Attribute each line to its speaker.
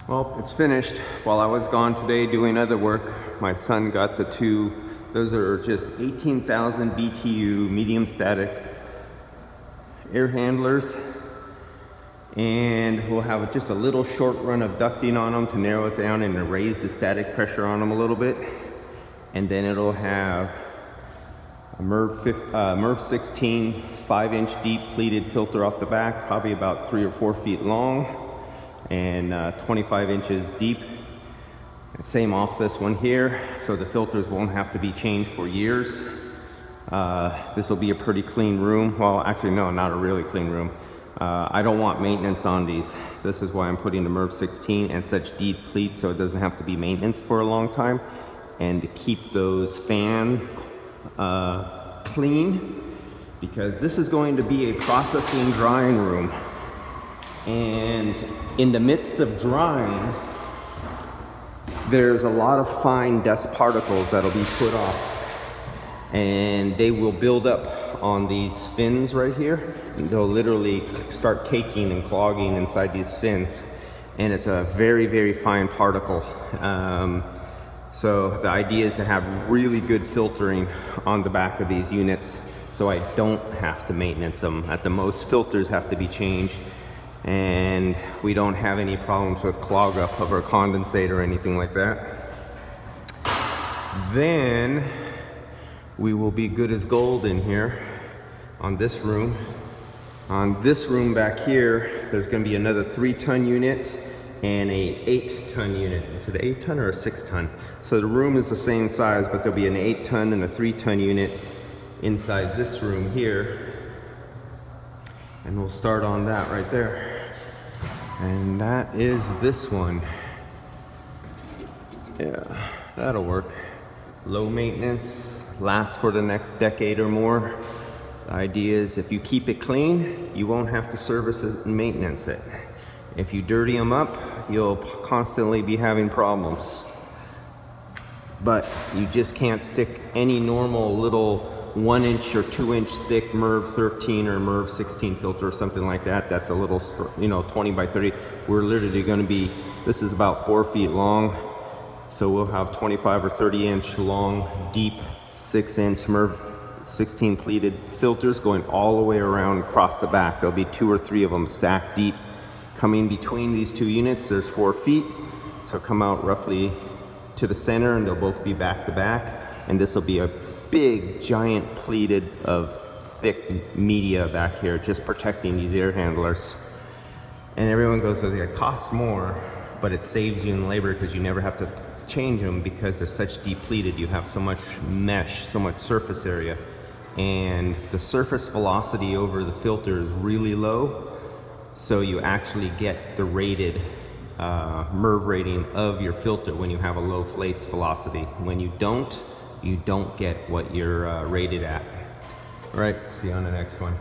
Speaker 1: Well, it's finished. While I was gone today doing other work, my son got the two, those are just 18,000 BTU medium static air handlers. And we'll have just a little short run of ducting on them to narrow it down and to raise the static pressure on them a little bit. And then it'll have a Merv 16 5-inch deep pleated filter off the back, probably about 3 or 4 feet long and 25 inches deep. And same off this one here, so the filters won't have to be changed for years. This will be a pretty clean room. Well, actually no, not a really clean room. I don't want maintenance on these. This is why I'm putting the Merv 16 and such deep pleat, so it doesn't have to be maintenance for a long time, and to keep those fan clean, because this is going to be a processing drying room. And in the midst of drying, there's a lot of fine dust particles that'll be put off, and they will build up on these fins right here. They'll literally start caking and clogging inside these fins, and it's a very, very fine particle. So the idea is to have really good filtering on the back of these units, so I don't have to maintenance them. At the most, filters have to be changed, and we don't have any problems with clog up of our condensate or anything like that. Then we will be good as gold in here on this room. On this room back here, there's going to be another 3-ton unit and a 8-ton unit. Is it an 8-ton or a 6-ton? So the room is the same size, but there'll be an 8-ton and a 3-ton unit inside this room here. And we'll start on that right there. And that is this one. Yeah, that'll work. Low maintenance, lasts for the next decade or more. The idea is if you keep it clean, you won't have to service it and maintenance it. If you dirty them up, you'll constantly be having problems. But you just can't stick any normal little 1-inch or 2-inch thick Merv 13 or Merv 16 filter or something like that. That's a little, 20 by 30. We're literally going to be, this is about 4 feet long. So we'll have 25 or 30 inch long, deep 6-inch Merv 16 pleated filters going all the way around across the back. There'll be 2 or 3 of them stacked deep. Coming between these two units, there's 4 feet. So come out roughly to the center, and they'll both be back to back. And this will be a big, giant pleated of thick media back here, just protecting these air handlers. And everyone goes, so it costs more, but it saves you in labor because you never have to change them because they're such depleted. You have so much mesh, so much surface area, and the surface velocity over the filter is really low, so you actually get the rated Merv rating of your filter when you have a low place velocity. When you don't get what you're rated at. All right, see you on the next one.